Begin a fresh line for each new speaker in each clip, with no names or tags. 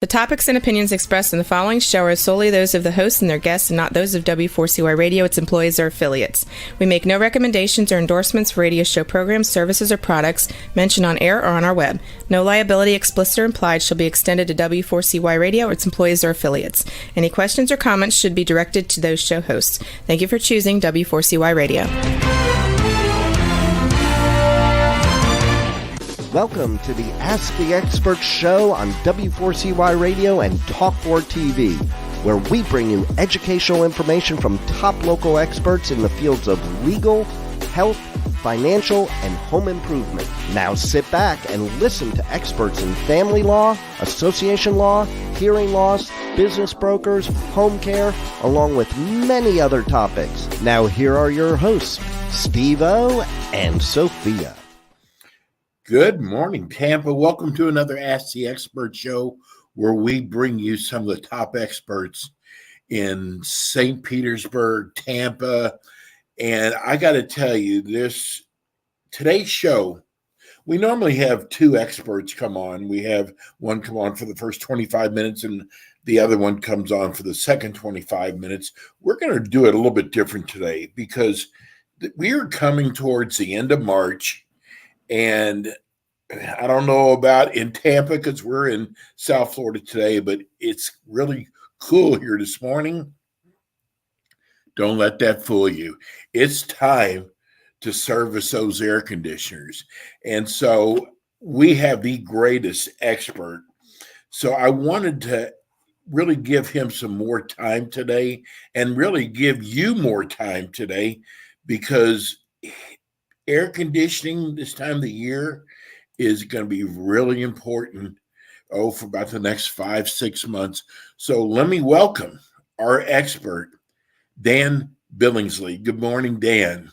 The topics and opinions expressed in the following show are solely those of the hosts and their guests and not those of W4CY Radio, its employees, or affiliates. We make no recommendations or endorsements for radio show programs, services, or products mentioned on air or on our web. No liability, explicit or implied, shall be extended to W4CY Radio or its employees or affiliates. Any questions or comments should be directed to those show hosts. Thank you for choosing W4CY Radio.
Welcome to the Ask the Experts show on W4CY Radio and Talk4 TV, where we bring you educational information from top local experts in the fields of legal, health, financial, and home improvement. Now sit back and listen to experts in family law, association law, hearing loss, business brokers, home care, along with many other topics. Now here are your hosts, Steve-O and Sophia.
Good morning, Tampa. Welcome to another Ask the Expert show where we bring you some of the top experts in St. Petersburg, Tampa. And I got to tell you, today's show, we normally have two experts come on. We have one come on for the first 25 minutes and the other one comes on for the second 25 minutes. We're going to do it a little bit different today because we are coming towards the end of March. And I don't know about in Tampa because we're in South Florida today, but it's really cool here this morning. Don't let that fool you. It's time to service those air conditioners. And so we have the greatest expert. So I wanted to really give him some more time today and really give you more time today because air conditioning this time of the year is going to be really important, for about the next 5-6 months. So let me welcome our expert, Dan Billingsley. Good morning, Dan.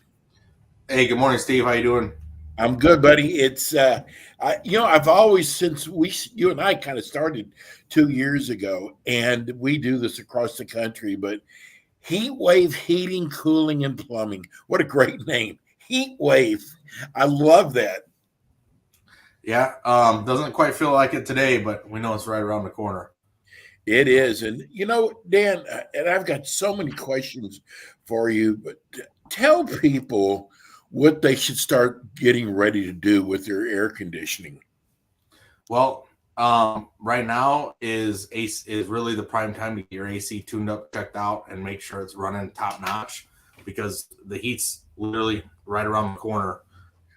Hey, good morning, Steve. How you doing?
I'm good, buddy. It's, I've always, since you and I kind of started 2 years ago, and we do this across the country, but Heat Wave Heating, Cooling, and Plumbing. What a great name. Heat Wave. I love that.
Yeah. Doesn't quite feel like it today, but we know it's right around the corner.
It is. And, Dan, and I've got so many questions for you, but tell people what they should start getting ready to do with their air conditioning.
Well, right now is really the prime time to get your AC tuned up, checked out, and make sure it's running top notch because the heat's literally right around the corner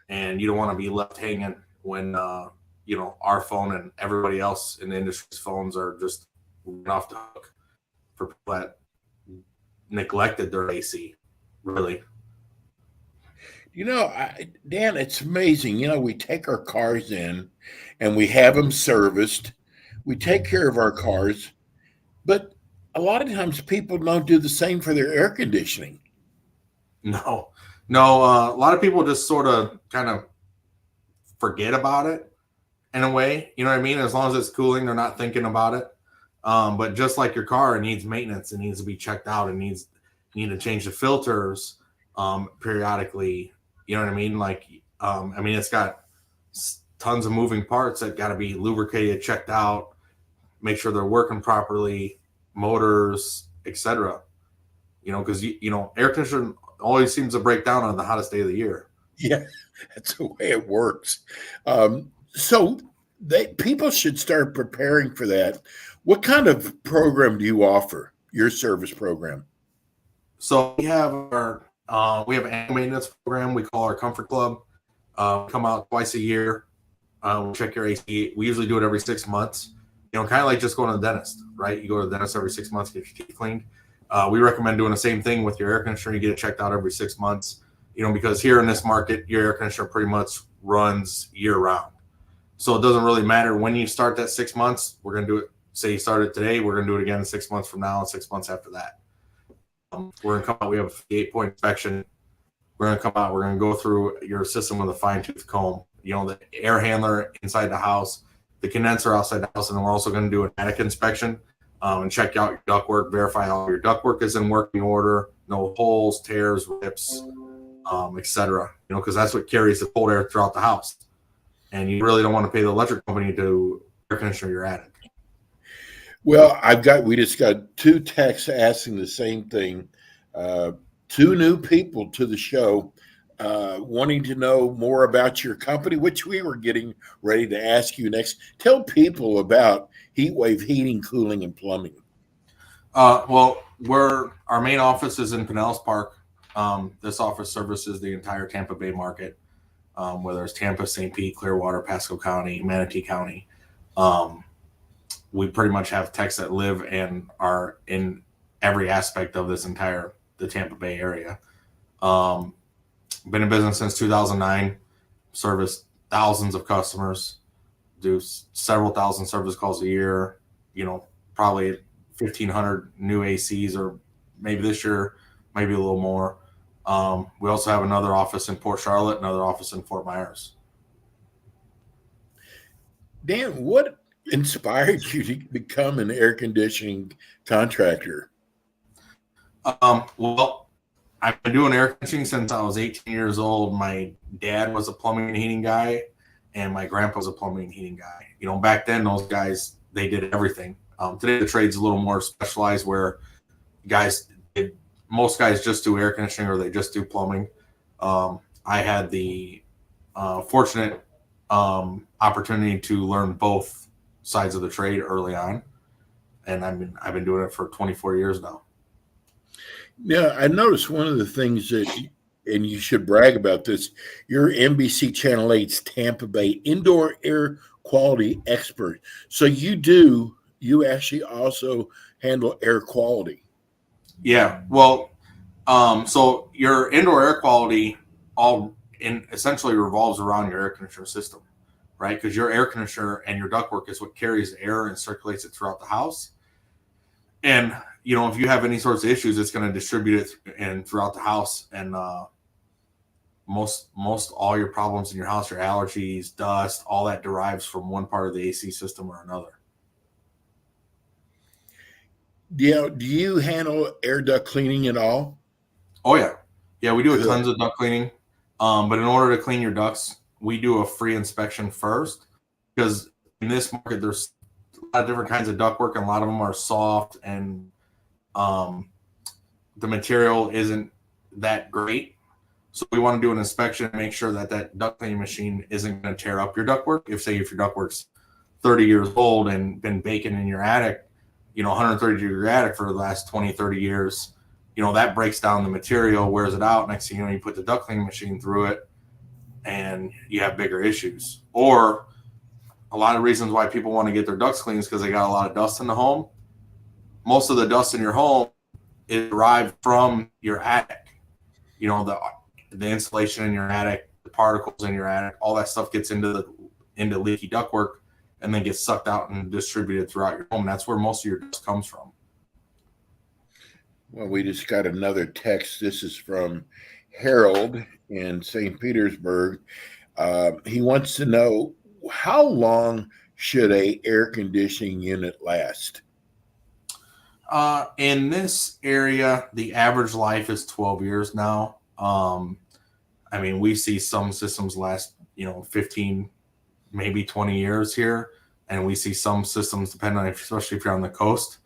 and you don't want to be left hanging when our phone and everybody else in the industry's phones are just off the hook for people that neglected their AC, really.
Dan, it's amazing. We take our cars in and we have them serviced. We take care of our cars, but a lot of times people don't do the same for their air conditioning.
No, a lot of people just sort of kind of forget about it in a way. You know what I mean? As long as it's cooling, they're not thinking about it. But just like your car, it needs maintenance. It needs to be checked out. You need to change the filters periodically. You know what I mean? It's got tons of moving parts that got to be lubricated, checked out, make sure they're working properly, motors, etc. Because air conditioning always seems to break down on the hottest day of the year.
Yeah, that's the way it works. So people should start preparing for that. What kind of program do you offer, your service program?
So we have an annual maintenance program we call our Comfort Club. Come out twice a year. We check your AC. We usually do it every 6 months. Kind of like just going to the dentist, right? You go to the dentist every 6 months, get your teeth cleaned. We recommend doing the same thing with your air conditioner. You get it checked out every 6 months, because here in this market, your air conditioner pretty much runs year round. So it doesn't really matter when you start that 6 months. We're going to do it. Say you started today, we're going to do it again 6 months from now and 6 months after that. We're going to come out. We have a 58-point inspection. We're going to come out. We're going to go through your system with a fine-tooth comb. The air handler inside the house, the condenser outside the house, and then we're also going to do an attic inspection and check out your ductwork, verify all your ductwork is in working order, no holes, tears, rips, etc. Because that's what carries the cold air throughout the house. And you really don't want to pay the electric company to air conditioner your attic.
Well, we just got two texts asking the same thing. Uh, Two new people to the show, wanting to know more about your company, which we were getting ready to ask you next. Tell people about Heatwave Heating, Cooling, and Plumbing.
Well, our main office is in Pinellas Park. This office services the entire Tampa Bay market, whether it's Tampa, St. Pete, Clearwater, Pasco County, Manatee County. We pretty much have techs that live and are in every aspect of the Tampa Bay area. Been in business since 2009, serviced thousands of customers, do several thousand service calls a year, probably 1,500 new ACs, or maybe this year, maybe a little more. We also have another office in Port Charlotte, another office in Fort Myers.
Dan, what inspired you to become an air conditioning contractor?
Well, I've been doing air conditioning since I was 18 years old. My dad was a plumbing and heating guy, and my grandpa was a plumbing and heating guy. Back then, those guys, they did everything. Today, the trade's a little more specialized, where most guys just do air conditioning or they just do plumbing. I had the fortunate opportunity to learn both sides of the trade early on, and I've been doing it for 24 years now.
Yeah, I noticed one of the things and you should brag about this, you're NBC Channel 8's Tampa Bay indoor air quality expert. So you actually also handle air quality.
Yeah, well, so your indoor air quality essentially revolves around your air conditioner system, right? Because your air conditioner and your ductwork is what carries the air and circulates it throughout the house. And if you have any sorts of issues, it's going to distribute it throughout the house. And most all your problems in your house, your allergies, dust, all that derives from one part of the AC system or another.
Do you handle air duct cleaning at all?
Oh yeah, we do tons of duct cleaning. But in order to clean your ducts, we do a free inspection first, because in this market there's a lot of different kinds of ductwork, and a lot of them are soft, and the material isn't that great. So we want to do an inspection and make sure that duct cleaning machine isn't going to tear up your ductwork. If your ductwork's 30 years old and been baking in your attic, 130-degree attic for the last 20, 30 years, that breaks down the material, wears it out. Next thing you know, you put the duct cleaning machine through it, and you have bigger issues. Or a lot of reasons why people want to get their ducts cleaned is because they got a lot of dust in the home. Most of the dust in your home is derived from your attic. The insulation in your attic, the particles in your attic, all that stuff gets into leaky ductwork and then gets sucked out and distributed throughout your home. And that's where most of your dust comes from.
Well, we just got another text. This is from Harold in St. Petersburg. He wants to know, how long should a air conditioning unit last?
In this area, the average life is 12 years now. We see some systems last, 15, maybe 20 years here. And we see some systems, depending on, especially if you're on the coast,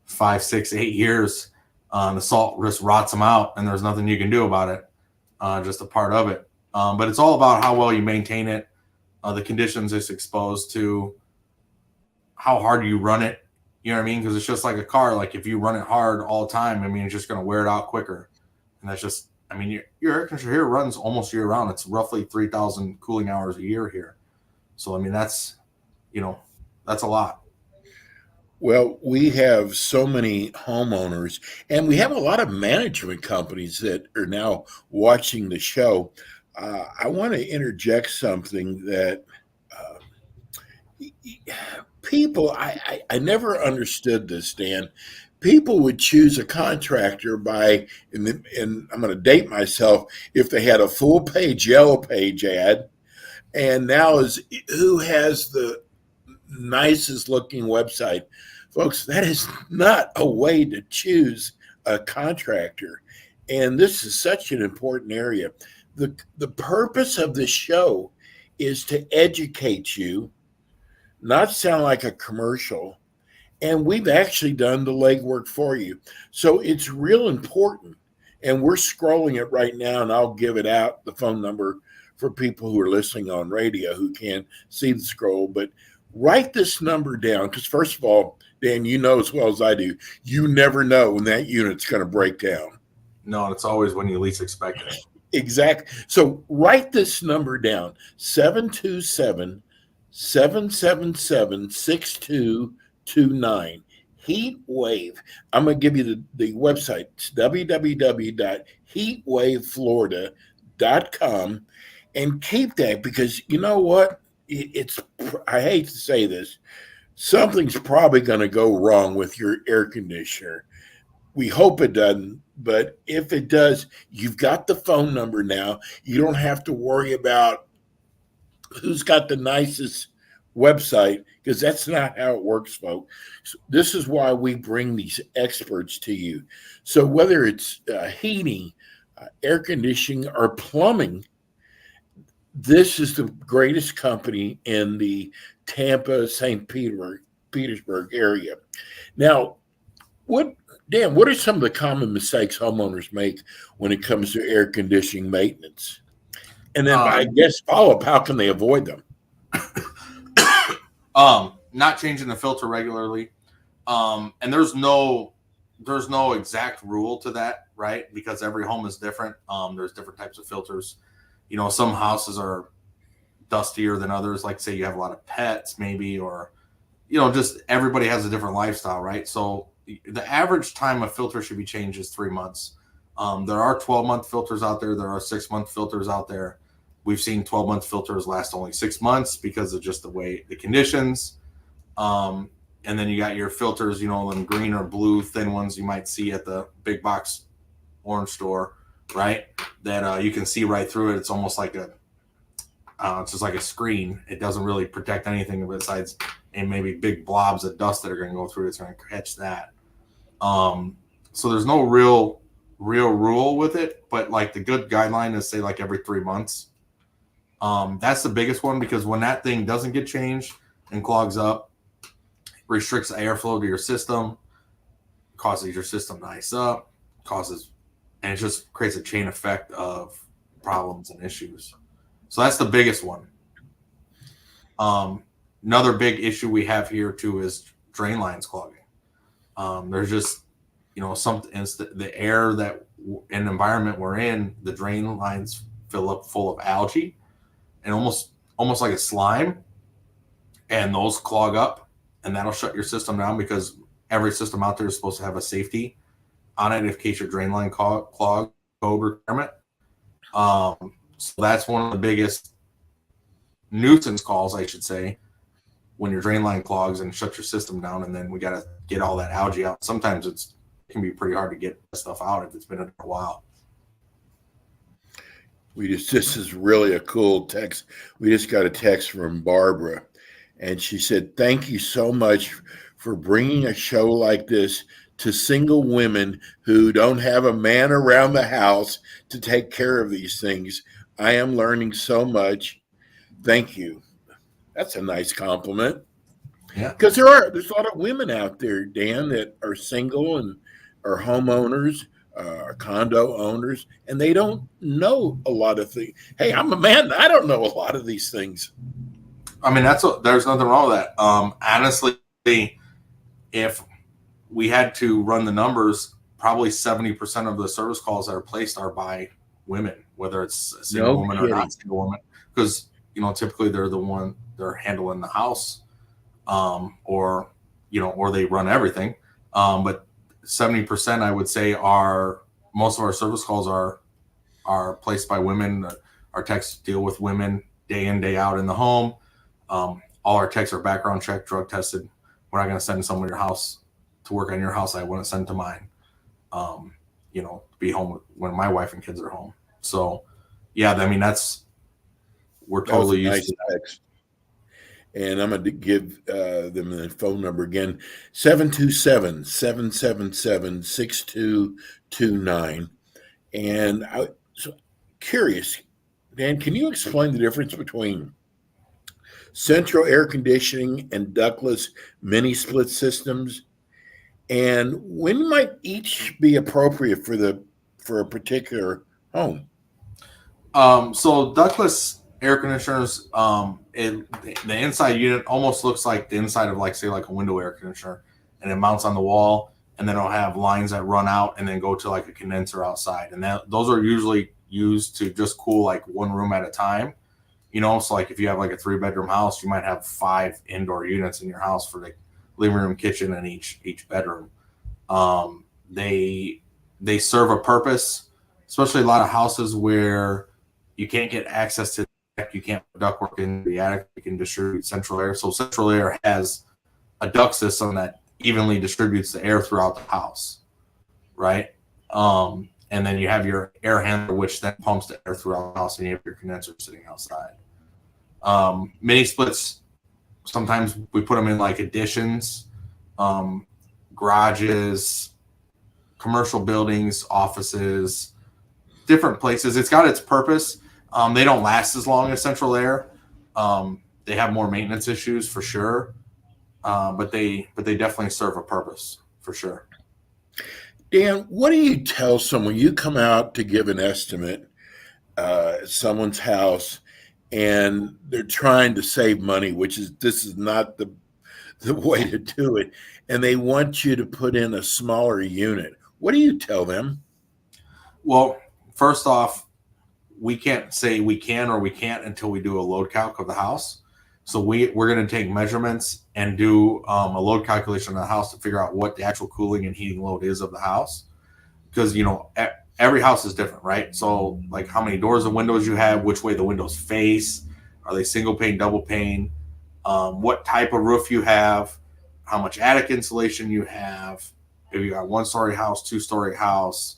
5, 6, 8 years. The salt just rots them out, and there's nothing you can do about it. Just a part of it. But it's all about how well you maintain it, the conditions it's exposed to, how hard you run it. You know what I mean? Because it's just like a car. Like if you run it hard all the time, it's just going to wear it out quicker. And that's just, your air conditioner here runs almost year round. It's roughly 3,000 cooling hours a year here. So, that's, that's a lot.
Well, we have so many homeowners, and we have a lot of management companies that are now watching the show. I want to interject something that people, I never understood this, Dan. People would choose a contractor by, and I'm going to date myself, if they had a full-page Yellow Page ad, and now is who has the nicest looking website. Folks, that is not a way to choose a contractor. And this is such an important area. The purpose of this show is to educate you, not sound like a commercial, and we've actually done the legwork for you. So it's real important. And we're scrolling it right now, and I'll give it out, the phone number, for people who are listening on radio who can't see the scroll. But write this number down, because first of all, Dan, you know as well as I do, you never know when that unit's going to break down.
No, it's always when you least expect it.
Exactly. So write this number down, 727-777-6229. Heat Wave. I'm going to give you the website. It's www.heatwaveflorida.com, and keep that, because you know what? I hate to say this. Something's probably going to go wrong with your air conditioner. We hope it doesn't, but if it does, you've got the phone number now. You don't have to worry about who's got the nicest website, because that's not how it works, folks. So this is why we bring these experts to you. So whether it's heating, air conditioning, or plumbing, this is the greatest company in the Tampa, St. Petersburg area. Now, Dan, what are some of the common mistakes homeowners make when it comes to air conditioning maintenance? And then I guess follow up, how can they avoid them?
Not changing the filter regularly. And there's no exact rule to that, right? Because every home is different. There's different types of filters. You know, some houses are dustier than others. Like say you have a lot of pets maybe, or, you know, just everybody has a different lifestyle, right? So the average time a filter should be changed is 3 months. There are 12-month filters out there. There are 6-month filters out there. We've seen 12-month filters last only 6 months because of just the way the conditions. And then you got your filters, you know, them green or blue thin ones you might see at the big box orange store, right? That you can see right through it. It's almost like it's just like a screen. It doesn't really protect anything besides and maybe big blobs of dust that are going to go through it. It's going to catch that. So there's no real rule with it, but like the good guideline is say like every 3 months. That's the biggest one, because when that thing doesn't get changed and clogs up, restricts the airflow to your system, causes your system to ice up, and it just creates a chain effect of problems and issues. So that's the biggest one. Another big issue we have here too is drain lines clogging. There's just, you know, the air that in the environment we're in, the drain lines fill up full of algae and almost like a slime, and those clog up, and that'll shut your system down, because every system out there is supposed to have a safety on it in case your drain line clog code requirement. So that's one of the biggest nuisance calls, I should say, when your drain line clogs and shuts your system down, and then we got to get all that algae out. Sometimes it can be pretty hard to get stuff out if it's been a while.
This is really a cool text. We just got a text from Barbara, and she said, "Thank you so much for bringing a show like this to single women who don't have a man around the house to take care of these things. I am learning so much. Thank you." That's a nice compliment.
Yeah.
Because there's a lot of women out there, Dan, that are single and are homeowners, condo owners, and they don't know a lot of things. Hey, I'm a man. I don't know a lot of these things.
I mean, there's nothing wrong with that. Honestly, if we had to run the numbers, probably 70% of the service calls that are placed are by women, whether it's a single woman or not single woman, because, you know, typically they're the one they're handling the house, or, you know, or they run everything. But 70%, I would say, most of our service calls are placed by women. Our techs deal with women day in, day out in the home. All our techs are background checked, drug tested. We're not going to send someone to your house to work on your house. I wouldn't send to mine. You know, be home when my wife and kids are home. So, yeah, I mean, we're totally used to that.
Text. And I'm going to give them the phone number again, 727-777-6229. And so curious, Dan, can you explain the difference between central air conditioning, and ductless mini split systems. And when might each be appropriate for a particular home?
So ductless air conditioners, the inside unit almost looks like the inside of like say like a window air conditioner, and it mounts on the wall, and then it'll have lines that run out and then go to like a condenser outside, and those are usually used to just cool like one room at a time. So like if you have like a 3-bedroom house, you might have 5 indoor units in your house for the living room, kitchen, and each bedroom. They serve a purpose, especially a lot of houses where you can't get access to the deck, you can't put ductwork in the attic, you can distribute central air. So central air has a duct system that evenly distributes the air throughout the house, right? And then you have your air handler, which then pumps the air throughout the house, and you have your condenser sitting outside. Mini splits, sometimes we put them in like additions, garages, commercial buildings, offices, different places. It's got its purpose. They don't last as long as central air. They have more maintenance issues for sure, but they definitely serve a purpose for sure.
Dan, what do you tell someone? You come out to give an estimate at someone's house, and they're trying to save money, this is not the way to do it, and they want you to put in a smaller unit. What do you tell them?
Well, first off, we can't say we can or we can't until we do a load calc of the house. So we're going to take measurements and do a load calculation of the house to figure out what the actual cooling and heating load is of the house. Because, every house is different, right? So like how many doors and windows you have, which way the windows face, are they single pane, double pane, what type of roof you have, how much attic insulation you have, if you got 1-story house, 2-story house,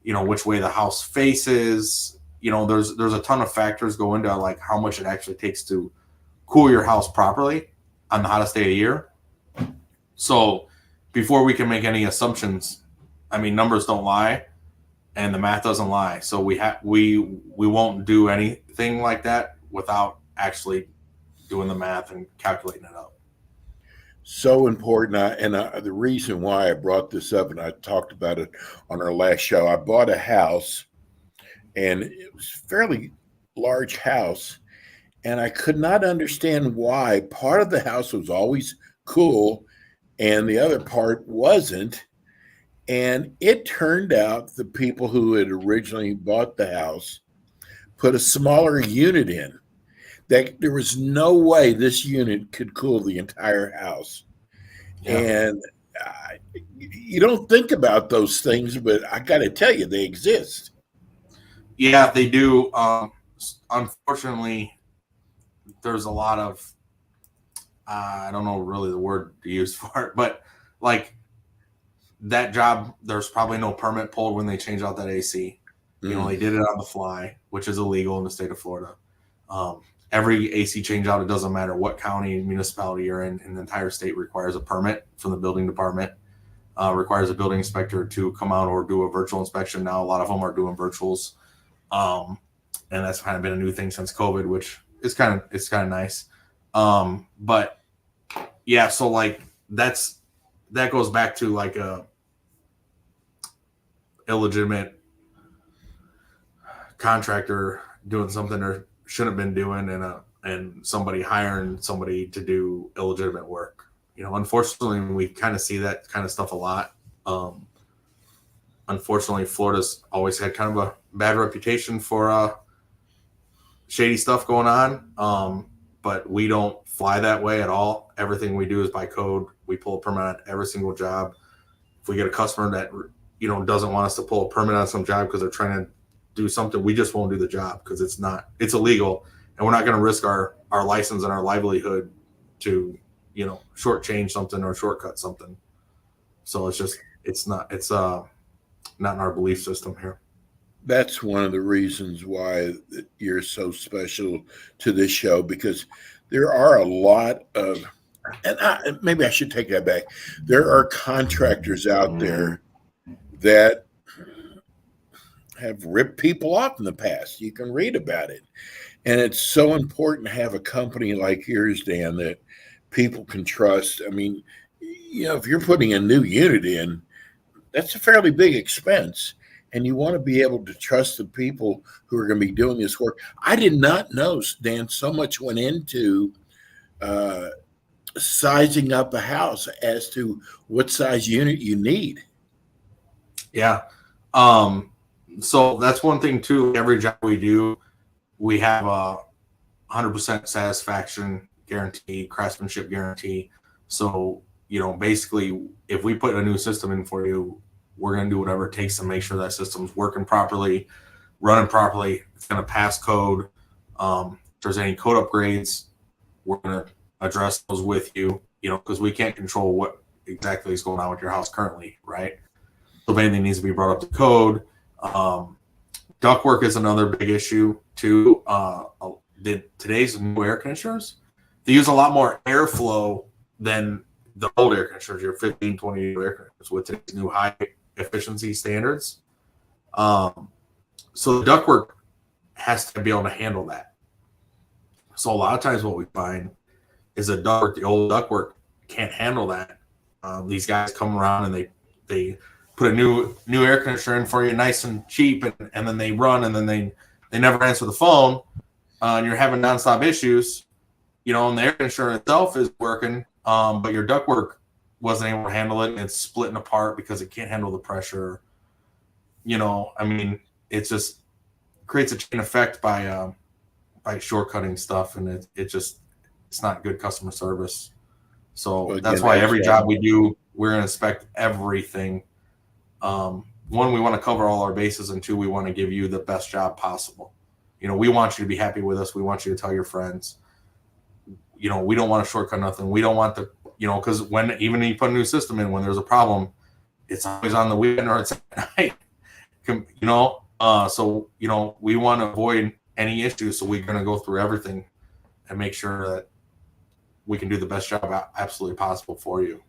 which way the house faces. There's a ton of factors go into like how much it actually takes to cool your house properly on the hottest day of the year. So before we can make any assumptions, numbers don't lie and the math doesn't lie. So we won't do anything like that without actually doing the math and calculating it out.
So important. The reason why I brought this up, and I talked about it on our last show, I bought a house, and it was a fairly large house, and I could not understand why part of the house was always cool and the other part wasn't. And it turned out the people who had originally bought the house put a smaller unit in. That there was no way this unit could cool the entire house. Yeah. And you don't think about those things, but I got to tell you, they exist.
Yeah, they do. Unfortunately, there's a lot of, I don't know really the word to use for it, but like that job, there's probably no permit pulled when they change out that AC. They did it on the fly, which is illegal in the state of Florida. Every AC change out, it doesn't matter what county, municipality you're in the entire state, requires a permit from the building department, requires a building inspector to come out or do a virtual inspection. Now, a lot of them are doing virtuals. And that's kind of been a new thing since COVID, which is kind of nice. But yeah, so like that goes back to like a illegitimate contractor doing something or shouldn't have been doing, and somebody hiring somebody to do illegitimate work. Unfortunately, we kind of see that kind of stuff a lot. Unfortunately, Florida's always had kind of a bad reputation for shady stuff going on. But we don't fly that way at all. Everything we do is by code. We pull a permit on every single job. If we get a customer that doesn't want us to pull a permit on some job because they're trying to do something, we just won't do the job because it's illegal, and we're not going to risk our license and our livelihood to shortchange something or shortcut something. So it's not in our belief system here.
That's one of the reasons why you're so special to this show, because there are a lot of, and maybe I should take that back. There are contractors out there that have ripped people off in the past. You can read about it. And it's so important to have a company like yours, Dan, that people can trust. I mean, if you're putting a new unit in, that's a fairly big expense. And you want to be able to trust the people who are going to be doing this work. I did not know, Dan, so much went into sizing up a house as to what size unit you need.
Yeah. So that's one thing too. Every job we do, we have a 100% satisfaction guarantee, craftsmanship guarantee. So, basically, if we put a new system in for you, we're going to do whatever it takes to make sure that system's working properly, running properly. It's going to pass code. If there's any code upgrades, we're going to address those with you, because we can't control what exactly is going on with your house currently, right? So if anything needs to be brought up to code. Ductwork is another big issue too. Today's new air conditioners, they use a lot more airflow than the old air conditioners, your 15, 20 year air conditioners with today's new high efficiency standards. So the ductwork has to be able to handle that. So a lot of times what we find is the old ductwork can't handle that. These guys come around and they put a new air conditioner in for you nice and cheap, and then they run, and then they never answer the phone, and you're having nonstop issues, and the air conditioner itself is working, but your ductwork wasn't able to handle it, and it's splitting apart because it can't handle the pressure. It just creates a chain effect by shortcutting stuff, and it's not good customer service. So that's why every job we do, we're going to inspect everything. One, we want to cover all our bases, and two, we want to give you the best job possible. We want you to be happy with us. We want you to tell your friends. We don't want to shortcut nothing. We don't want because even you put a new system in, when there's a problem, it's always on the weekend or it's at night. So we want to avoid any issues. So we're going to go through everything and make sure that we can do the best job absolutely possible for you.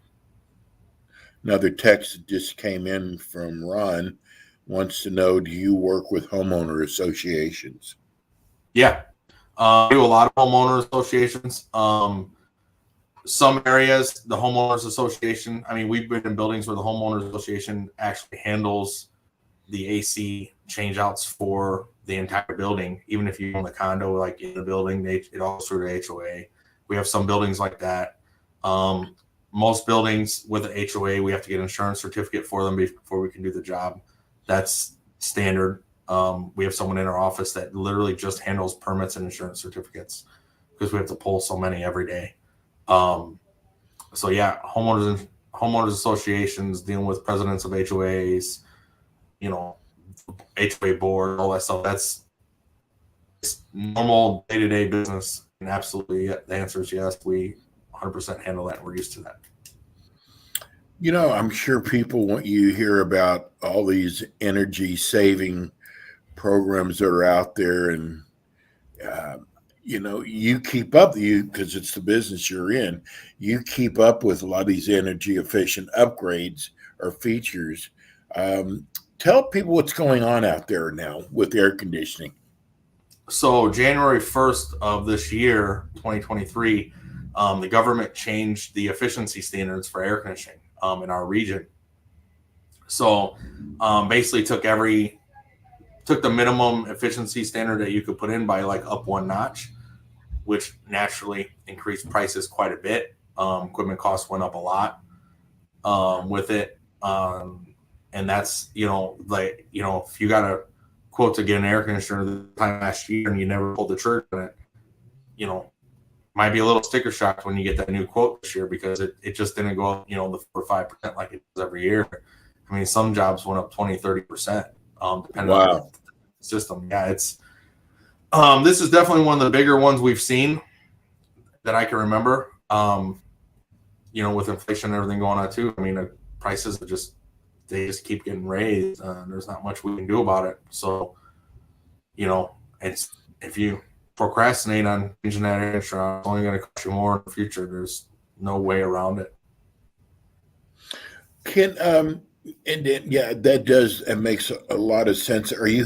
Another text that just came in from Ron wants to know, do you work with homeowner associations?
Yeah. We do a lot of homeowner associations. Some areas, the homeowners association, we've been in buildings where the homeowners association actually handles the AC changeouts for the entire building. Even if you own the condo, like in the building, it all goes through the HOA. We have some buildings like that. Most buildings with an HOA, we have to get an insurance certificate for them before we can do the job. That's standard. We have someone in our office that literally just handles permits and insurance certificates because we have to pull so many every day. So yeah, homeowners associations, dealing with presidents of HOAs, HOA board, all that stuff. That's normal day-to-day business. And absolutely, the answer is yes. We 100% handle that. We're used to that.
I'm sure people want you to hear about all these energy saving programs that are out there, and you keep up because it's the business you're in. You keep up with a lot of these energy efficient upgrades or features. Tell people what's going on out there now with air conditioning.
So January 1st of this year, 2023, the government changed the efficiency standards for air conditioning in our region. So basically took the minimum efficiency standard that you could put in by up one notch, which naturally increased prices quite a bit. Equipment costs went up a lot with it. And that's, if you got a quote to get an air conditioner this time last year and you never pulled the trigger on it, might be a little sticker shock when you get that new quote this year because it just didn't go up, the 4 or 5% like it does every year. Some jobs went up 20, 30%, depending on the system. Yeah, it's this is definitely one of the bigger ones we've seen that I can remember. With inflation and everything going on too. The prices are just keep getting raised. There's not much we can do about it. So, it's if you procrastinate on changing that air conditioner, it's only going to cost you more in the future. There's no way around it.
Can And then, yeah, that does, it makes a lot of sense. Are you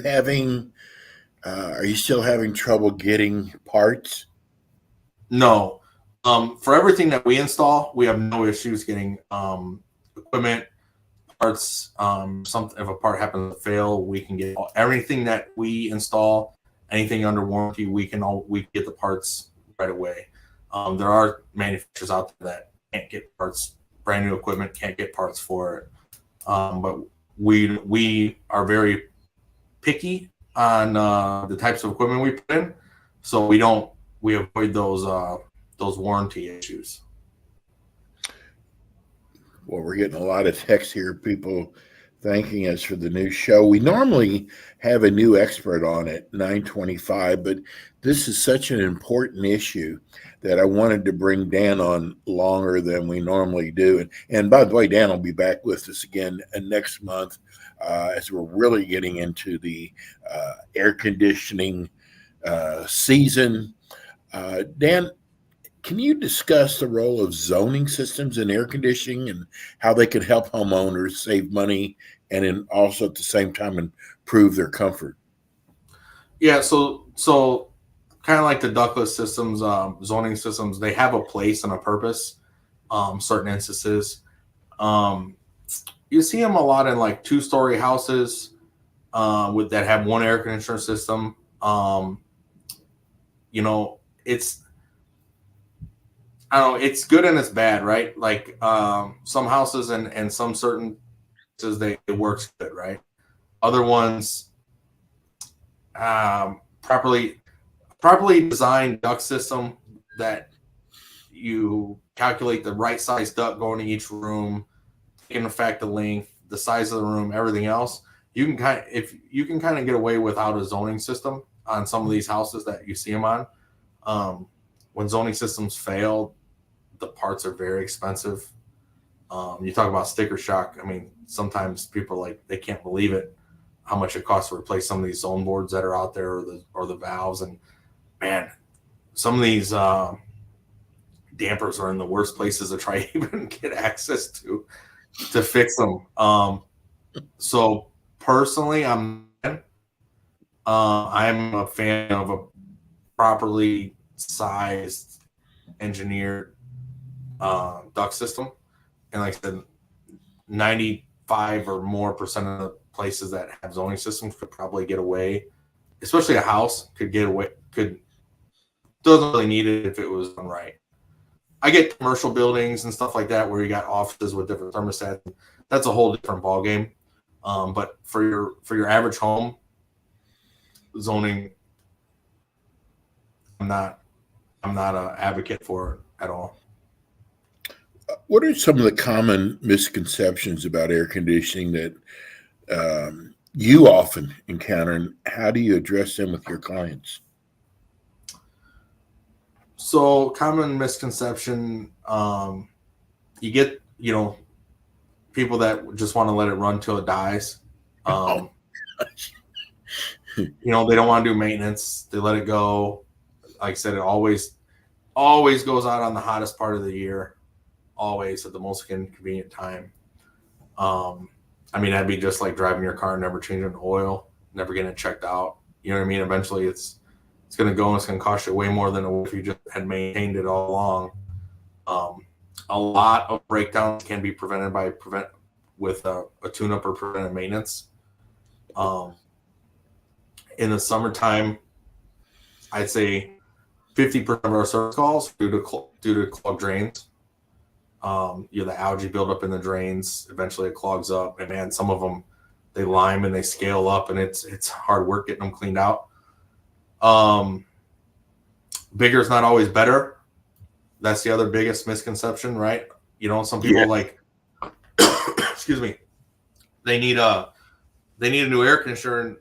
still having trouble getting parts?
No. For everything that we install, we have no issues getting equipment, parts. Something if a part happens to fail, we can get everything that we install. Anything under warranty, we get the parts right away. There are manufacturers out there that can't get parts, brand new equipment can't get parts for it. But we are very picky on the types of equipment we put in, so we avoid those warranty issues.
Well, we're getting a lot of texts here, people thanking us for the new show. We normally have a new expert on at 9:25, but this is such an important issue that I wanted to bring Dan on longer than we normally do. And by the way, Dan will be back with us again next month as we're really getting into the air conditioning season. Dan, can you discuss the role of zoning systems in air conditioning and how they can help homeowners save money and also at the same time improve their comfort?
Yeah, so kind of like the ductless systems, zoning systems, they have a place and a purpose. Certain instances, you see them a lot in like 2-story houses with that have one air conditioner system. It's I don't know, it's good and it's bad, right? Like some houses and some certain houses it works good, right? Other ones, properly designed duct system that you calculate the right size duct going to each room, taking effect the length, the size of the room, everything else. You can kind of get away without a zoning system on some of these houses that you see them on. When zoning systems fail, the parts are very expensive. You talk about sticker shock. I mean, sometimes people they can't believe it, how much it costs to replace some of these zone boards that are out there or the valves. And man, some of these dampers are in the worst places to try to even get access to fix them. So personally, I'm a fan of a properly sized, engineered duct system. And like I said, 95 or more percent of the places that have zoning systems could probably get away, especially a house could get away, doesn't really need it if it was done right. I get commercial buildings and stuff like that where you got offices with different thermostats. That's a whole different ballgame. But for your average home, zoning, I'm not an advocate for it at all.
What are some of the common misconceptions about air conditioning that you often encounter, and how do you address them with your clients?
So common misconception, you get, people that just want to let it run till it dies. They don't want to do maintenance. They let it go. Like I said, it always goes out on the hottest part of the year, always at the most inconvenient time. That'd be just like driving your car and never changing the oil, never getting it checked out. You know what I mean? Eventually it's going to go and it's going to cost you way more than if you just had maintained it all along. A lot of breakdowns can be prevented with a tune-up or preventive maintenance. In the summertime, I'd say 50% of our service calls due to clogged drains. The algae buildup in the drains. Eventually, it clogs up, and man, some of them they lime and they scale up, and it's hard work getting them cleaned out. Bigger is not always better. That's the other biggest misconception, right? Some people excuse me, they need a new air conditioner. And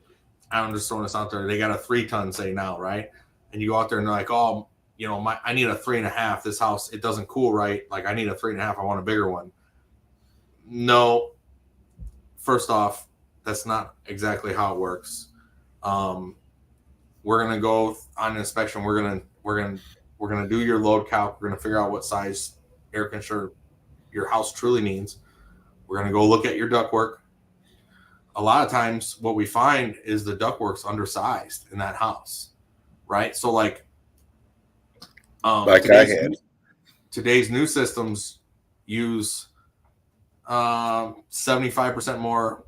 I'm just throwing this out there. They got a 3-ton, say now, right? And you go out there and they're like, oh, I need a 3.5. This house, it doesn't cool right. Like I need a 3.5. I want a bigger one. No. First off, that's not exactly how it works. We're gonna go on inspection. We're gonna do your load calc. We're gonna figure out what size air conditioner your house truly needs. We're going to go look at your ductwork. A lot of times what we find is the ductwork's undersized in that house, right? So like
like I had.
today's new systems use 75% more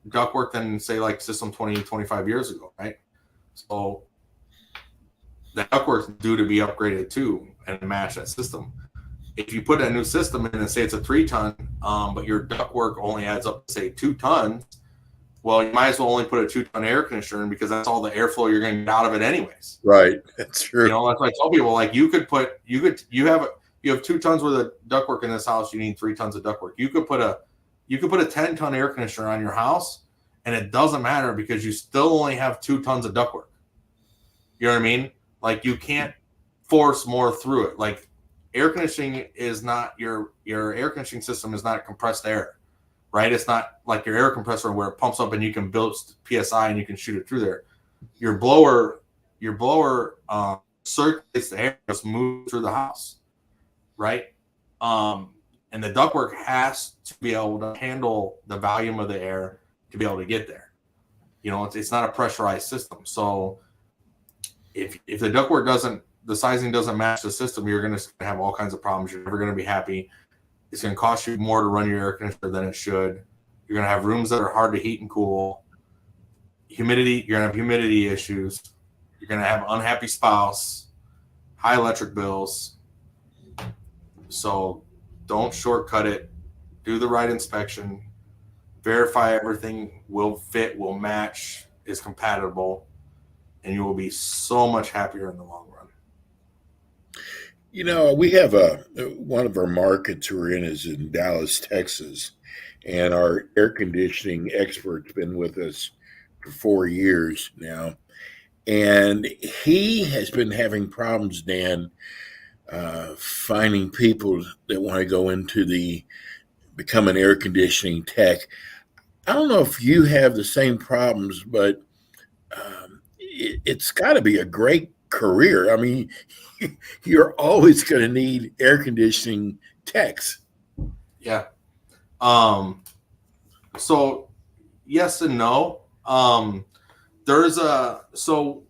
ductwork than say like system 20, 25 years ago, right? So the ductwork's due to be upgraded too and match that system. If you put a new system in and say it's a 3-ton, but your ductwork only adds up to say 2 tons, well, you might as well only put a 2-ton air conditioner in because that's all the airflow you're going to get out of it anyways.
Right. That's true.
You know, that's what I tell people. Like you have 2 tons worth of ductwork in this house. You need 3 tons of ductwork. You could put a 10-ton air conditioner on your house, and it doesn't matter because you still only have 2 tons of ductwork. You know what I mean? Like you can't force more through it. Like air conditioning is not your air conditioning system is not compressed air, right? It's not like your air compressor where it pumps up and you can build PSI and you can shoot it through there. Your blower circulates the air, just moves through the house, right? And the ductwork has to be able to handle the volume of the air to be able to get there. You know, it's not a pressurized system. So if the ductwork the sizing doesn't match the system, you're going to have all kinds of problems. You're never going to be happy. It's going to cost you more to run your air conditioner than it should. You're going to have rooms that are hard to heat and cool. Humidity, you're going to have humidity issues. You're going to have unhappy spouse, high electric bills. So don't shortcut it. Do the right inspection. Verify everything will fit, will match, is compatible, and you will be so much happier in the long run.
You know, we have one of our markets we're in is in Dallas, Texas, and our air conditioning expert's been with us for 4 years now, and he has been having problems, Dan, finding people that want to go into become an air conditioning tech. I don't know if you have the same problems, but it's got to be a great career. I mean, you're always going to need air conditioning techs.
Yeah. So yes and no. So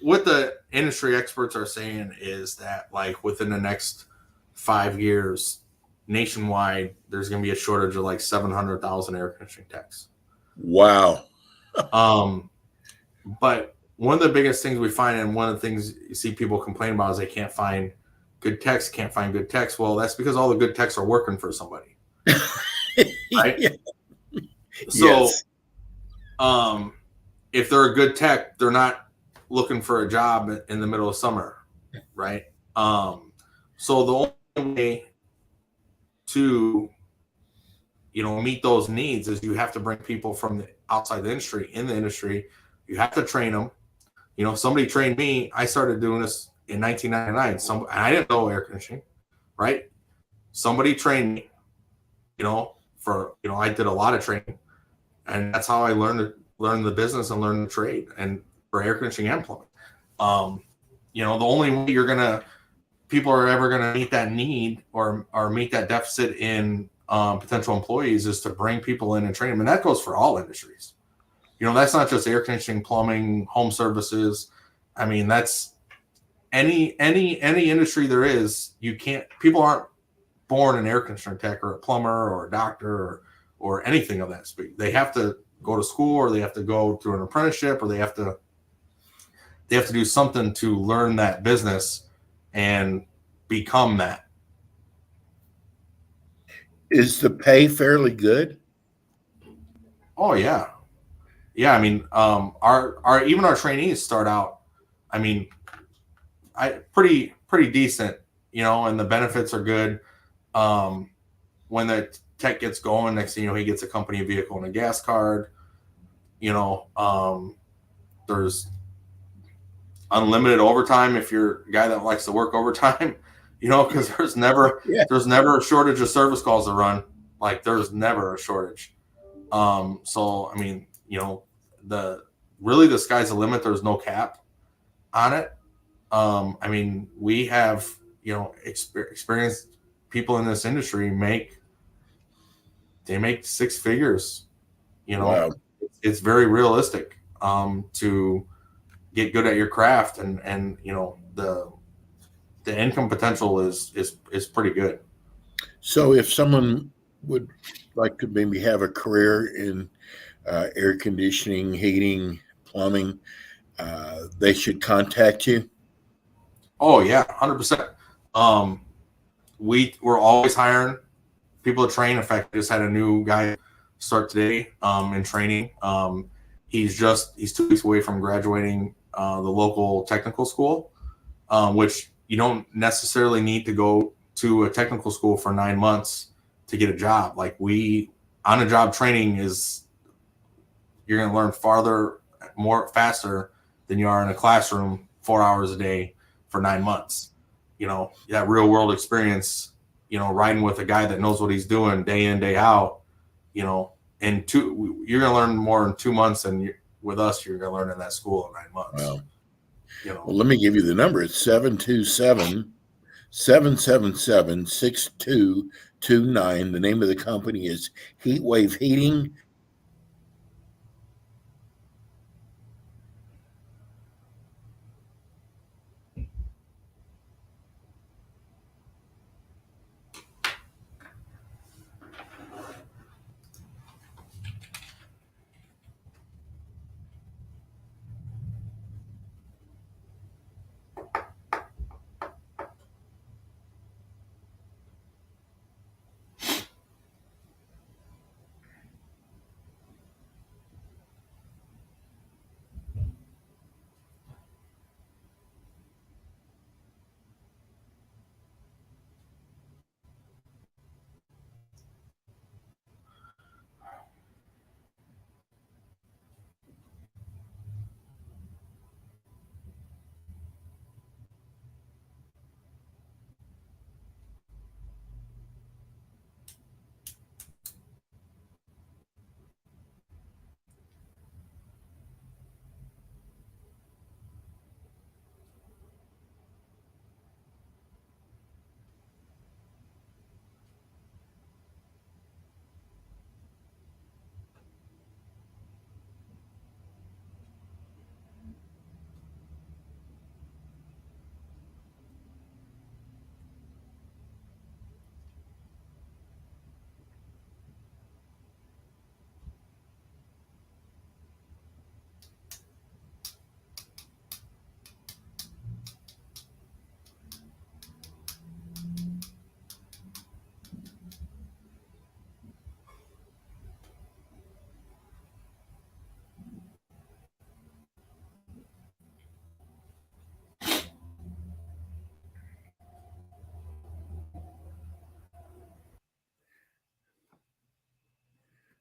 what the industry experts are saying is that like within the next 5 years, nationwide, there's going to be a shortage of like 700,000 air conditioning techs.
Wow.
But one of the biggest things we find, and one of the things you see people complain about, is they can't find good techs. Well, that's because all the good techs are working for somebody, right?
Yeah.
So,
yes.
If they're a good tech, they're not looking for a job in the middle of summer, right? So the only way to, meet those needs is you have to bring people from the outside the industry in the industry. You have to train them. Somebody trained me. I started doing this in 1999. I didn't know air conditioning, right? Somebody trained me, I did a lot of training, and that's how I learned the business and learn the trade, and for air conditioning and plumbing. The only way people are ever gonna meet that need or meet that deficit in potential employees is to bring people in and train them, and that goes for all industries. That's not just air conditioning, plumbing, home services. I mean, that's any industry there is. People aren't born an air conditioner tech or a plumber or a doctor or anything of that speed. They have to go to school, or they have to go through an apprenticeship, or they have to do something to learn that business and become that.
Is the pay fairly good?
Oh yeah. Yeah, I mean, our even our trainees start out, I mean, pretty decent, and the benefits are good. When the tech gets going, next thing you know, he gets a company vehicle and a gas card. There's unlimited overtime if you're a guy that likes to work overtime, because there's never a shortage of service calls to run. Like there's never a shortage. So I mean, the sky's the limit. There's no cap on it. I mean, we have, experienced people in this industry make they make six figures.
Wow.
It's very realistic to get good at your craft, and the income potential is pretty good.
So if someone would like to maybe have a career in air conditioning, heating, plumbing, they should contact you.
Oh yeah, 100%. We're always hiring people to train. In fact, I just had a new guy start today in training. He's 2 weeks away from graduating the local technical school, which you don't necessarily need to go to a technical school for 9 months to get a job. Like on a job training you're going to learn faster than you are in a classroom 4 hours a day for 9 months. That real world experience, riding with a guy that knows what he's doing day in, day out, you're going to learn more in 2 months than with us, you're going to learn in that school in 9 months.
Wow. Well, let me give you the number. It's 727-777-6229. The name of the company is Heatwave Heating.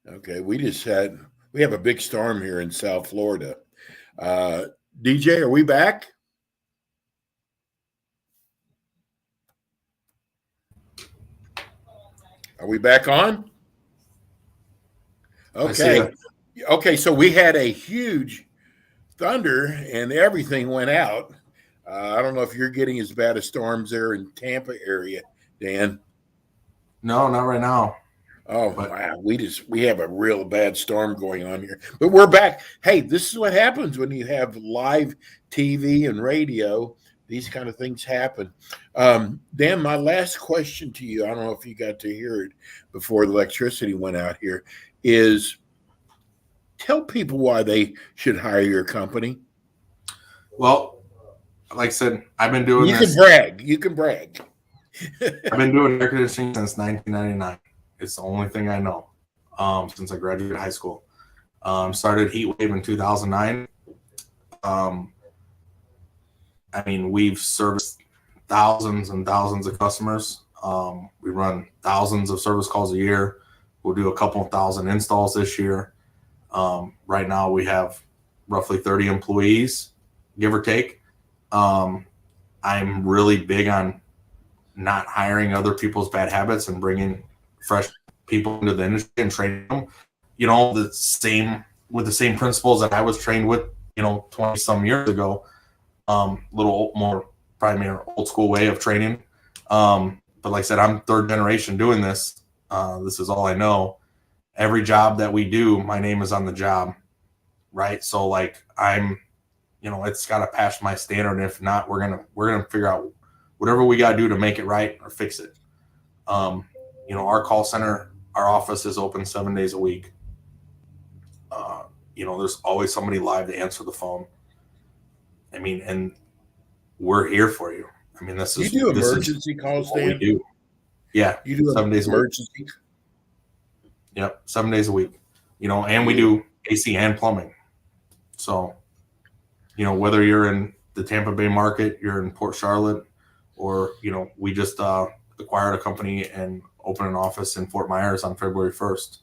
Okay, we have a big storm here in South Florida. DJ, are we back? Are we back on? Okay. Okay, so we had a huge thunder and everything went out. I don't know if you're getting as bad as storms there in Tampa area, Dan.
No, not right now.
Oh, wow. We have a real bad storm going on here, but we're back. Hey, this is what happens when you have live TV and radio. These kind of things happen. Dan, my last question to you, I don't know if you got to hear it before the electricity went out here, is tell people why they should hire your company.
Well, like I said, I've been doing
this. You can brag.
I've been doing air conditioning since 1999. It's the only thing I know since I graduated high school. Started Heatwave in 2009. I mean, we've serviced thousands and thousands of customers. We run thousands of service calls a year. We'll do a couple of thousand installs this year. Right now we have roughly 30 employees, give or take. I'm really big on not hiring other people's bad habits and bringing fresh people into the industry and training them, with the same principles that I was trained with, 20 some years ago. Little more primary old school way of training. But like I said, I'm third generation doing this. This is all I know. every job that we do, my name is on the job, right? So like it's got to pass my standard. And if not, we're gonna figure out whatever we got to do to make it right or fix it. Our call center, our office is open 7 days a week. There's always somebody live to answer the phone. I mean, and we're here for you. I mean,
you do emergency calls, Dan?
We do. Yeah.
You do
7 days
emergency?
a week. Yep. 7 days a week, and we do AC and plumbing. So, whether you're in the Tampa Bay market, you're in Port Charlotte, or, we just acquired a company and opened an office in Fort Myers on February 1st.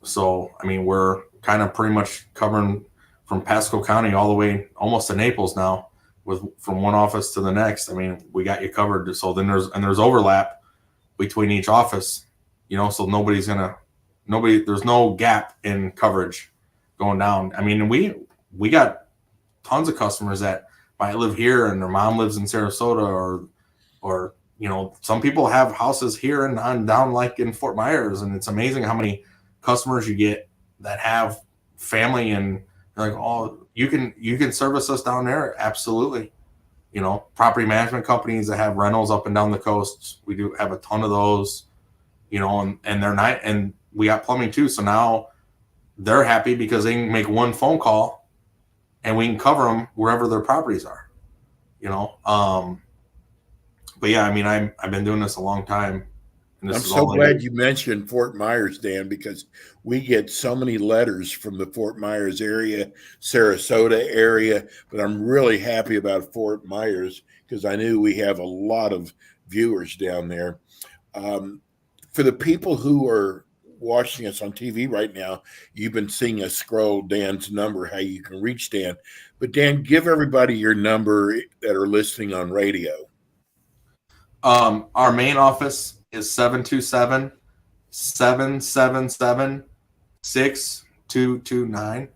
So, I mean, we're kind of pretty much covering from Pasco County all the way almost to Naples now, from one office to the next. I mean, we got you covered. So then there's overlap between each office, so there's no gap in coverage going down. I mean, we got tons of customers that might live here and their mom lives in Sarasota, or some people have houses here and on down like in Fort Myers, and it's amazing how many customers you get that have family and like, oh, you can service us down there. Absolutely. Property management companies that have rentals up and down the coast. We do have a ton of those, and they're not, and we got plumbing too. So now they're happy because they can make one phone call and we can cover them wherever their properties are, but yeah, I mean, I've been doing this a long time.
I'm so glad you mentioned Fort Myers, Dan, because we get so many letters from the Fort Myers area, Sarasota area, but I'm really happy about Fort Myers because I knew we have a lot of viewers down there. For the people who are watching us on TV right now, you've been seeing us scroll Dan's number, how you can reach Dan. But Dan, give everybody your number that are listening on radio.
Our main office is 727-777-6229.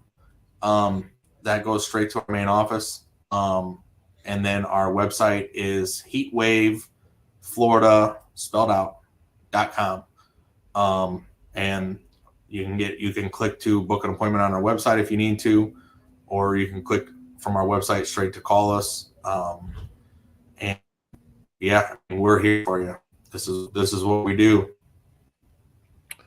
That goes straight to our main office. And then our website is heatwaveflorida spelled out.com. And you can click to book an appointment on our website if you need to, or you can click from our website straight to call us. And yeah, we're here for you. This is what we do.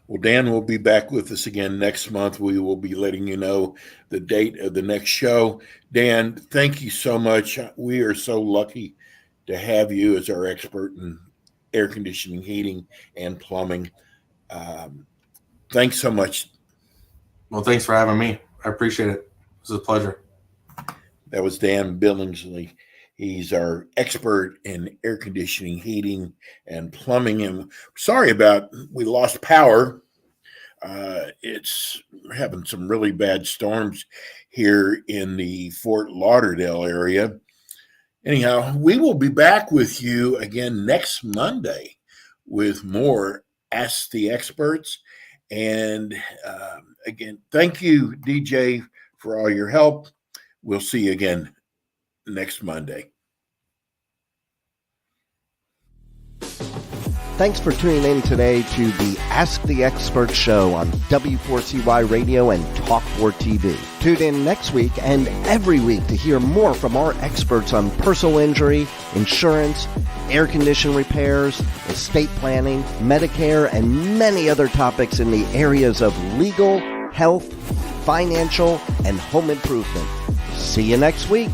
Well, Dan will be back with us again next month. We will be letting you know the date of the next show. Dan, thank you so much. We are so lucky to have you as our expert in air conditioning, heating, and plumbing. Thanks so much.
Well, thanks for having me. I appreciate it. It was a pleasure.
That was Dan Billingsley. He's our expert in air conditioning, heating, and plumbing. And sorry about we lost power. We're having some really bad storms here in the Fort Lauderdale area. Anyhow, we will be back with you again next Monday with more Ask the Experts. And again, thank you, DJ, for all your help. We'll see you again next Monday.
Thanks for tuning in today to the Ask the Expert show on W4CY Radio and Talk4 TV. Tune in next week and every week to hear more from our experts on personal injury, insurance, air condition repairs, estate planning, Medicare, and many other topics in the areas of legal, health, financial, and home improvement. See you next week.